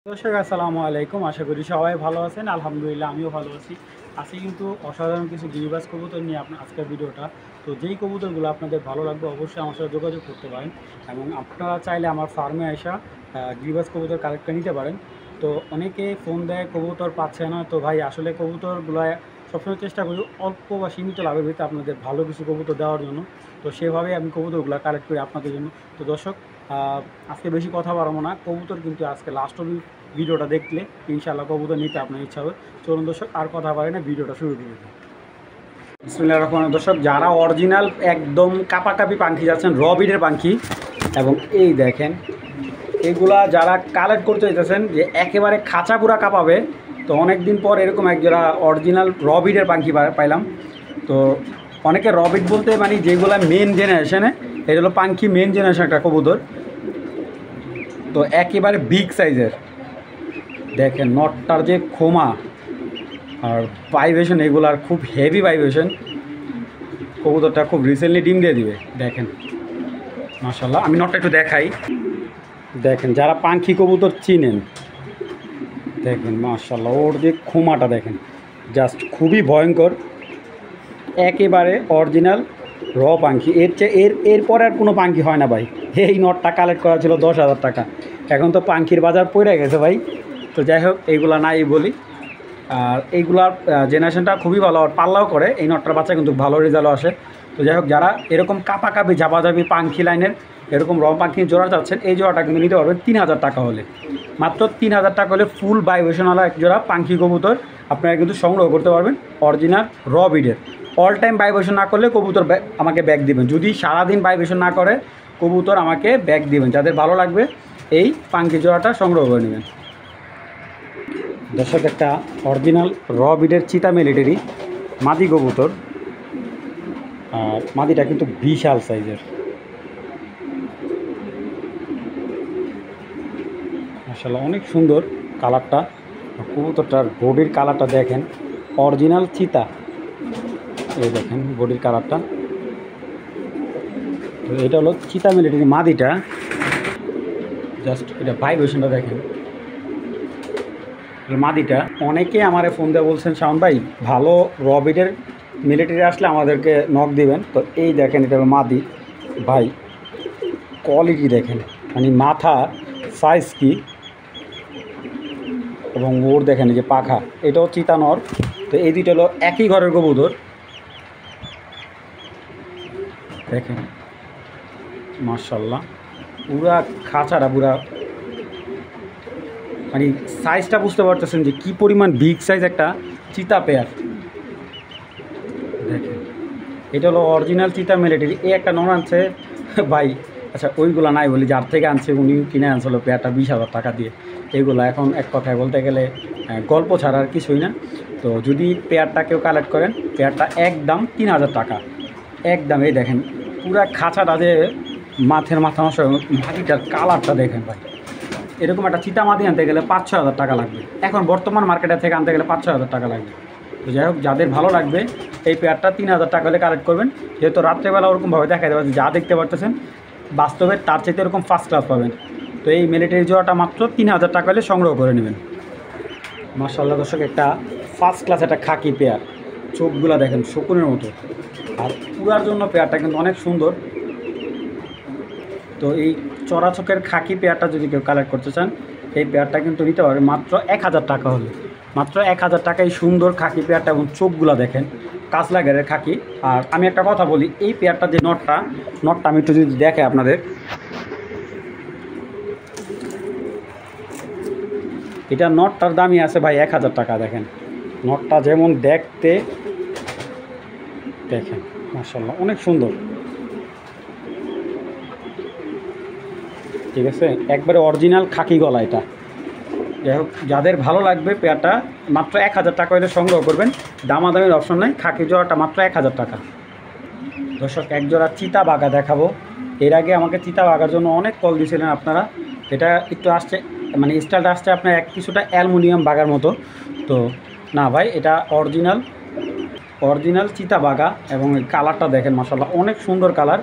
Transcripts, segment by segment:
দর্শক আসসালামু আলাইকুম। আশা করি সবাই ভালো আছেন। আলহামদুলিল্লাহ আমিও ভালো আছি। আজকে কিন্তু অসাধারণ কিছু গিরিবাজ কবুতর নিয়ে আপনার আজকের ভিডিওটা। তো যেই কবুতরগুলো আপনাদের ভালো লাগবে অবশ্যই আমার সাথে যোগাযোগ করতে পারেন এবং আপনারা চাইলে আমার ফার্মে আসা গিরিবাজ কবুতর কালেক্টটা নিতে পারেন। তো অনেকে ফোন দেয় কবুতর পাচ্ছে না। তো ভাই আসলে কবুতরগুলো সবসময় চেষ্টা করি অল্প বা সীমিত লাভের ভিতরে আপনাদের ভালো কিছু কবুতর দেওয়ার জন্য। তো সেভাবেই আমি কবুতরগুলো কালেক্ট করি আপনাদের জন্য। তো দর্শক আজকে বেশি কথা বাড়াবো না। কবুতর কিন্তু আজকে লাস্ট ভিডিওটা দেখলে ইনশাআল্লাহ কবুতর নিতে আপনার ইচ্ছা হবে। চলুন দর্শক আর কথা বলে না, ভিডিওটা শুরু করে দিই। বিসমিল্লাহির রহমানির দর্শক, যারা অরিজিনাল একদম কাপাকাপি পাখি যাচ্ছেন র বিডের পাখি, এবং এই দেখেন এগুলা যারা কালেক্ট করতে চাইতেছেন যে একেবারে খাঁচা পুরা কাঁপাবে, তো অনেক দিন পর এরকম একজোড়া অরিজিনাল র বিডের পাখি পাইলাম। তো অনেকে র বিড বলতে মানে যেগুলো মেন জেনারেশনে, এটা হলো পাখি মেন জেনারেশন একটা কবুতর। তো একেবারে বিগ সাইজের দেখেন নটটার যে খোমা আর ভাইব্রেশন, এগুলার খুব হেভি ভাইব্রেশন। কবুতরটা খুব রিসেন্টলি ডিম দিয়ে দিবে। দেখেন মাশাল্লাহ, আমি নটটা একটু দেখাই। দেখেন যারা পাখি কবুতর চিনেন, দেখেন মাশাল্লাহ ওর যে খোমাটা দেখেন, জাস্ট খুবই ভয়ঙ্কর। একেবারে অরিজিনাল র পাখি। এরপর আর কোনো পাখি হয় না ভাই। এই নটটা কালেক্ট করা ছিল 10,000 টাকা, এখন তো পাখির বাজার পড়ে গেছে ভাই। তো যাই হোক এইগুলা নাই বলি। আর এইগুলার জেনারেশনটা খুবই ভালো, আর পাল্লাও করে। এই নটটার বাচ্চা কিন্তু ভালো রেজাল্টও আসে। তো যাই হোক যারা এরকম কাপাকাপি ঝাপাঝাপি পাখি লাইনের এরকম র পাখি জোড়া চাচ্ছেন, এই জোড়াটা কিন্তু নিতে পারবেন 3,000 টাকা হলে। মাত্র 3,000 টাকা হলে ফুল ভাইব্রেশনওয়ালা এক জোড়া পাখি কবুতর আপনারা কিন্তু সংগ্রহ করতে পারবেন অরিজিনাল র বিডের। অল টাইম ভাইব্রেশন না করলে কবুতর আমাকে ব্যাক দিবেন। যদি সারাদিন ভাইব্রেশন না করে কবুতর আমাকে ব্যাক দিবেন। যাদের ভালো লাগবে এই পাখি জোড়াটা সংগ্রহ করে নেবেন। দর্শক একটা অরিজিনাল র বিডের চিতা মিলিটারি মাদি কবুতর, আর মাদিটা কিন্তু বিশাল সাইজের। মাশাআল্লাহ অনেক সুন্দর কালারটা। কবুতরটার বডির কালারটা দেখেন, অরিজিনাল চিতা। এই দেখেন বডির কালারটা। তো এটা হলো চিতা মিলিটারি মাদিটা। জাস্ট এটা ভাইব্রেশনটা দেখেন মাদিটা। অনেকে আমারে ফোন দিয়ে বলছেন শাওন ভাই ভালো র বিডের মিলিটারি আসলে আমাদেরকে নক দিবেন। তো এই দেখেন এটা হলো মাদি ভাই, কোয়ালিটি দেখেন, মানে মাথা সাইজ কি, এবং ওর দেখেন এই যে পাখা, এটাও চিতানর। তো এই দুইটা হলো একই ঘরের কবুতর। দেখেন মাশাল্লাহ পুরা খাঁচাটা পুরা, মানে সাইজটা বুঝতে পারতেছেন যে কী পরিমাণ বিগ সাইজ একটা চিতা পেয়ার। দেখেন এটা হলো অরিজিনাল চিতা মিলিটারি। এই একটা নন আনছে ভাই, আচ্ছা ওইগুলো নাই বলি, যার থেকে আনছে উনি কিনে আনছিল পেয়ারটা 20,000 টাকা দিয়ে। এইগুলো এখন এক কথায় বলতে গেলে গল্প ছাড়া আর কিছুই না। তো যদি পেয়ারটা কেউ কালেক্ট করেন, পেয়ারটা একদম 3,000 টাকা একদম। এই দেখেন পুরা খাঁচাটা যে মাথা নষ্ট, মাটিটার কালারটা দেখেন ভাই। এরকম একটা চিতা মাদি আনতে গেলে 5-6 হাজার টাকা লাগবে, এখন বর্তমান মার্কেটে থেকে আনতে গেলে 5-6 হাজার টাকা লাগবে। তো যাই হোক যাদের ভালো লাগবে এই পেয়ারটা 3,000 টাকা হলে কালেক্ট করবেন। যেহেতু রাত্রেবেলা ওরকমভাবে দেখা দেবে, যা দেখতে পারতেছেন বাস্তবে তার চাইতে এরকম ফার্স্ট ক্লাস পাবেন। তো এই মিলিটারি জোড়াটা মাত্র 3,000 টাকা হলে সংগ্রহ করে নেবেন। মাশাআল্লাহ দর্শক একটা ফার্স্ট ক্লাস একটা খাকি পেয়ার, চোখগুলো দেখেন শকুনের মতো, আর পুরার জন্য পেয়ারটা কিন্তু অনেক সুন্দর। তো এই চড়া চোখের খাকি পেয়ারটা যদি কেউ কালেক্ট করতে চান, এই পেয়ারটা কিন্তু নিতে পারবে মাত্র 1,000 টাকা হলে। মাত্র 1,000 টাকায় সুন্দর খাকি পেয়ারটা, এবং চোখগুলো দেখেন কাঁচলা ঘেরের খাকি। আর আমি একটা কথা বলি, এই পেয়ারটা যে নটটা আমি একটু যদি দেখে আপনাদের, এটা নটটার দামই আছে ভাই 1,000 টাকা। দেখেন নটটা যেমন দেখতে, দেখেন মাশাআল্লাহ অনেক সুন্দর। ঠিক আছে একবারে অরিজিনাল খাকি গলা এটা। যাই হোক যাদের ভালো লাগবে পেয়ারটা মাত্র 1,000 টাকা হলে সংগ্রহ করবেন। দামাদামির অপশন নাই, খাকি জোড়াটা মাত্র 1,000 টাকা। দর্শক এক জোড়া চিতা বাঘা দেখাবো। এর আগে আমাকে চিতা বাঘার জন্য অনেক কল দিয়েছিলেন আপনারা। এটা একটু আসছে, মানে স্টাইলটা আসছে আপনার কিছুটা অ্যালুমিনিয়াম বাঘার মতো। তো না ভাই এটা অরিজিনাল চিতা বাঘা, এবং এই কালারটা দেখেন মাশাআল্লাহ অনেক সুন্দর কালার।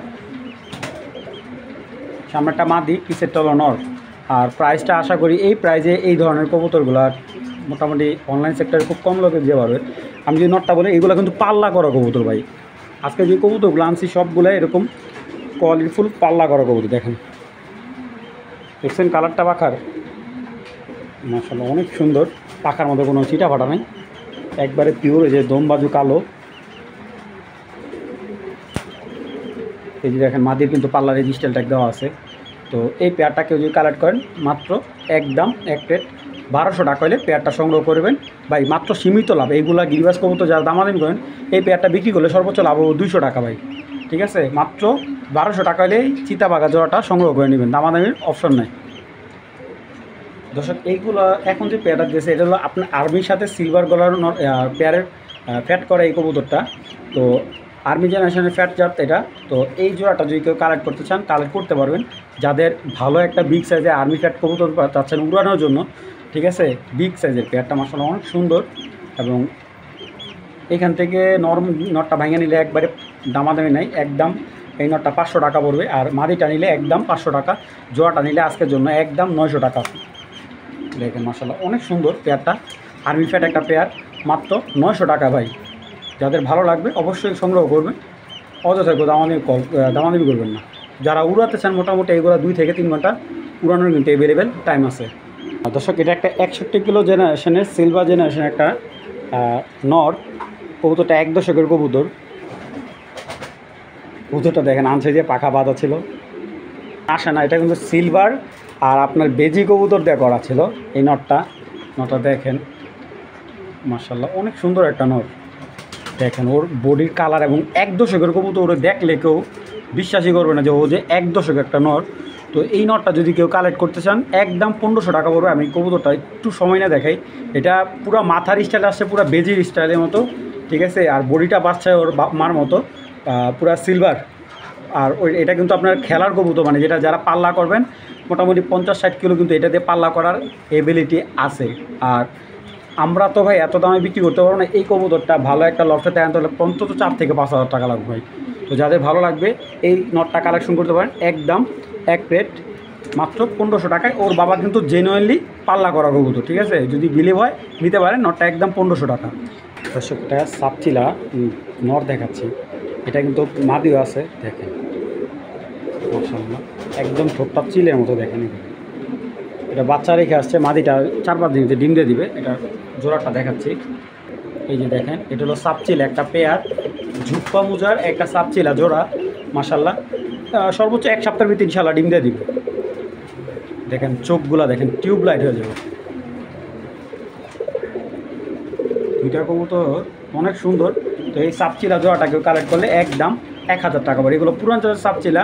সামনেটা মাদি, পিছেরটা হলো নর। আর প্রাইসটা আশা করি এই প্রাইজে এই ধরনের কবুতরগুলো মোটামুটি অনলাইন সেক্টরে খুব কম লোকে দিতে পারবে। আমি যদি নটটা বলি, এগুলো কিন্তু পাল্লা করা কবুতর ভাই। আজকে যে কবুতরগুলো আনছি সবগুলো এরকম কোয়ালিটিফুল পাল্লা করা কবুতর। দেখেন, দেখছেন কালারটা পাখার, মাশাআল্লাহ অনেক সুন্দর। পাখার মধ্যে কোনো চিটা ফাটা নাই, একবারে পিওর। এই যে দম বাজু কালো, এই যে দেখেন মাদির কিন্তু পাল্লার এই ডিজিটাল ট্যাগ দেওয়া আছে। তো এই পেয়ারটা কেউ যদি কালেক্ট করেন মাত্র একদম এক প্লেট 1200 টাকা হলে পেয়ারটা সংগ্রহ করবেন ভাই। মাত্র সীমিত লাভ। এইগুলা গিরিবাজ কবুতর যারা দামাদামি করেন এই পেয়ারটা বিক্রি করলে সর্বোচ্চ লাভ হবে 200 টাকা ভাই। ঠিক আছে, মাত্র 1200 টাকা হলেই চিতাবাঘা জোড়াটা সংগ্রহ করে নেবেন, দামাদামির অপশন নাই। দর্শক, এইগুলো এখন যে পেয়ারটা দিয়েছে এটা হলো আপনার আর্মির সাথে সিলভার গলার পেয়ারের ফ্যাট করা এই কবুতরটা। তো আর্মি জেনারেশনের ফ্যাট জাত এটা। তো এই জোড়াটা যদি কেউ কালেক্ট করতে চান কালেক্ট করতে পারবেন, যাদের ভালো একটা বিগ সাইজের আর্মি ফ্যাট কবুতর চাচ্ছেন উড়ানোর জন্য। ঠিক আছে, বিগ সাইজের পেয়ারটা মাশাআল্লাহ অনেক সুন্দর। এবং এখান থেকে নটটা ভাঙে নিলে একবারে দামাদামি নাই, একদম এই নটটা 500 টাকা পড়বে। আর মাদিটা নিলে একদম 500 টাকা, জোড়াটা নিলে আজকের জন্য একদম 900 টাকা। দেখেন মাশাআল্লাহ অনেক সুন্দর পেয়ারটা, আর্মি ফ্যাট একটা পেয়ার, মাত্র 900 টাকা ভাই। যাদের ভালো লাগবে অবশ্যই সংগ্রহ করবেন, অযথা দামাদামি করবেন না। যারা উড়াতে চান মোটামুটি এগুলো 2 থেকে 3 ঘন্টা উড়ানোর কিন্তু অ্যাভেলেবেল টাইম আছে। দর্শক, এটা একটা 61 কিলো জেনারেশনের সিলভার জেনারেশনের একটা নর কবুতরটা, 1 দশকের কবুতর। কবুতরটা দেখেন আনছে যে পাখা বাঁধা ছিল, আসে না। এটা কিন্তু সিলভার আর আপনার বেজি কবুতর দিয়ে করা ছিল এই নটটা দেখেন মাশাআল্লাহ অনেক সুন্দর একটা নট। দেখেন ওর বডির কালার এবং 1 দশকের কবুতর, ওরে দেখলে কেউ বিশ্বাসই করবে না যে ও যে 1 দশক একটা নট। তো এই নটটা যদি কেউ কালেক্ট করতে চান একদম 1500 টাকা পড়বে। আমি কবুতরটা একটু সময় না দেখাই, এটা পুরো মাথার স্টাইল আসছে, পুরো বেজির স্টাইলের মতো। ঠিক আছে, আর বডিটা বাড়ছে ওর মার মতো, পুরা সিলভার। আর এটা কিন্তু আপনার খেলার কবুতর, মানে যেটা যারা পাল্লা করবেন মোটামুটি 50-60 কিলো কিন্তু এটা দিয়ে পাল্লা করার এবিলিটি আছে। আর আমরা তো ভাই এত দামে বিক্রি করতে পারবো না। এই কবুতরটা ভালো একটা লফটে আনতে হলে অন্তত 4 থেকে 5,000 টাকা লাগবে ভাই। তো যাদের ভালো লাগবে এই নটটা কালেকশন করতে পারেন, একদম এক প্লেট মাত্র 1500 টাকায়। ওর বাবা কিন্তু জেনুইনলি পাল্লা করা কবুতর। ঠিক আছে, যদি বিলিভ হয় নিতে পারেন, নটটা একদম 1500 টাকা। দর্শক, এটা সাপচিলা নর দেখাচ্ছি, এটা কিন্তু মাদিও আছে। দেখেন মাশাআল্লাহ একদম ঠোঁটটা চিলের মতো। দেখেন এটা বাচ্চা রেখে আসছে, মাদিটা 4-5 দিন ডিম দিয়ে দিবে। এটা জোড়াটা দেখাচ্ছি, এই যে দেখেন এটা হলো সাপচিলা একটা পেয়ার, ঝুপ্পা মুজার একটা সাপচিলা জোড়া। মাশাআল্লাহ সর্বোচ্চ 1 সপ্তাহের ভিতরে ইনশাআল্লাহ ডিম দিয়ে দিবে। দেখেন চোখগুলা দেখেন টিউব লাইট হয়ে যাবে। দুইটা কবুতর অনেক সুন্দর। তো এই সাপচিলা জোড়াটা কেউ কালেক্ট করলে একদম 1000 টাকা পড়ে। এগুলো পুরাঞ্চলের সাপচিলা,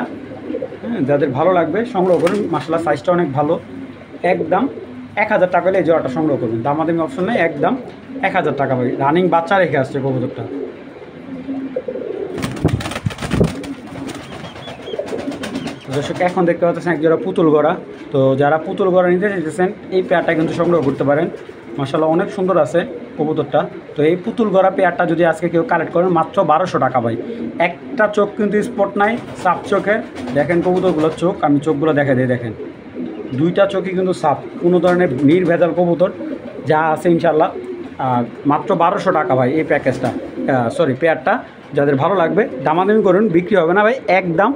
যাদের ভালো লাগবে সংগ্রহ করুন। মাশাআল্লাহ সাইজটা অনেক ভালো, একদম 1000 টাকা হলে এই জোড়াটা সংগ্রহ করবেন, দামাদামি অপশন নেই, একদম 1000 টাকা ভাই। রানিং বাচ্চা রেখে আসছে কবুতরটা। দর্শক, এখন দেখতে পাচ্ছেন এক জোড়া পুতুল গড়া। তো যারা পুতুল গড়া নিতে চাইতেছেন এই পেয়ারটা কিন্তু সংগ্রহ করতে পারেন। মাশাআল্লাহ অনেক সুন্দর আছে কবুতরটা। তো এই পুতুল গড়া পেয়ারটা যদি আজকে কেউ কালেক্ট করেন মাত্র 1200 টাকা ভাই। একটা চোখ কিন্তু স্পট নাই, সাপ চোখে। দেখেন কবুতরগুলোর চোখ, আমি চোখগুলো দেখা দিই। দেখেন দুইটা চোখই কিন্তু সাপ, কোনো ধরনের নির্ভেজাল কবুতর যা আছে ইনশাআল্লাহ। আর মাত্র 1200 টাকা ভাই এই প্যাকেজটা, পেয়ারটা। যাদের ভালো লাগবে দামাদামি করুন, বিক্রি হবে না ভাই, একদম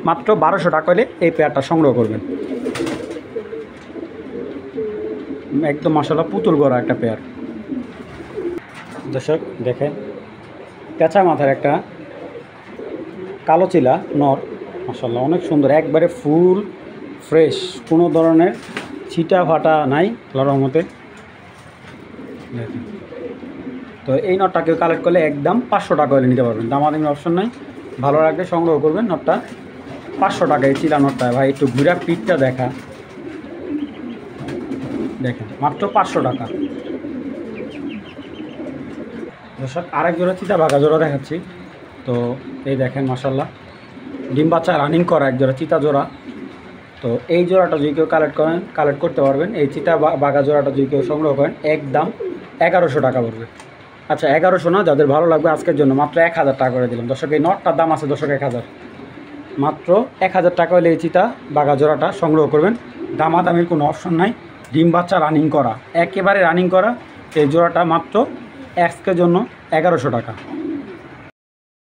মাত্র 1200 টাকা হলে এই পেয়ারটা সংগ্রহ করবেন। একদম মাশাআল্লাহ পুতুল গড়া একটা পেয়ার। দর্শক দেখেন পেঁচা মাথার একটা কালো চিলা নর, মাশাআল্লাহ অনেক সুন্দর, একবারে ফুল ফ্রেশ, কোনো ধরনের ছিটা ফাটা নাই আল্লাহর রহমতে। তো এই নটটা কেউ কালেক্ট করলে একদম 500 টাকা হলে নিতে পারবেন, দামাদামি অপশন নাই। ভালো লাগলে সংগ্রহ করবেন। নটটা 500 টাকা এই চিলা নটটা ভাই। একটু ঘুরা পিঠটা দেখা, দেখেন মাত্র 500 টাকা। দর্শক, আরেক জোড়া চিতাবাঘা জোড়া দেখাচ্ছি। তো এই দেখেন মাশাআল্লাহ ডিম বাচ্চা রানিং করা এক জোড়া চিতা জোড়া। তো এই জোড়াটা যদি কেউ কালেক্ট করতে পারবেন, এই চিতাবাঘা জোড়াটা যদি কেউ সংগ্রহ করেন একদম 1100 টাকা পড়বে। আচ্ছা 1100 না, যাদের ভালো লাগবে আজকের জন্য মাত্র 1000 টাকা করে দিলাম। দর্শক, এই নটটার দাম আছে দর্শক 1000, মাত্র 1000 টাকা হলে এই চিতাবাঘা জোড়াটা সংগ্রহ করবেন। দামাদামির কোনো অপশন নাই। ডিম বাচ্চা রানিং করা, একেবারে রানিং করা। এই জোড়াটা মাত্র এক্সকের জন্য 1100 টাকা।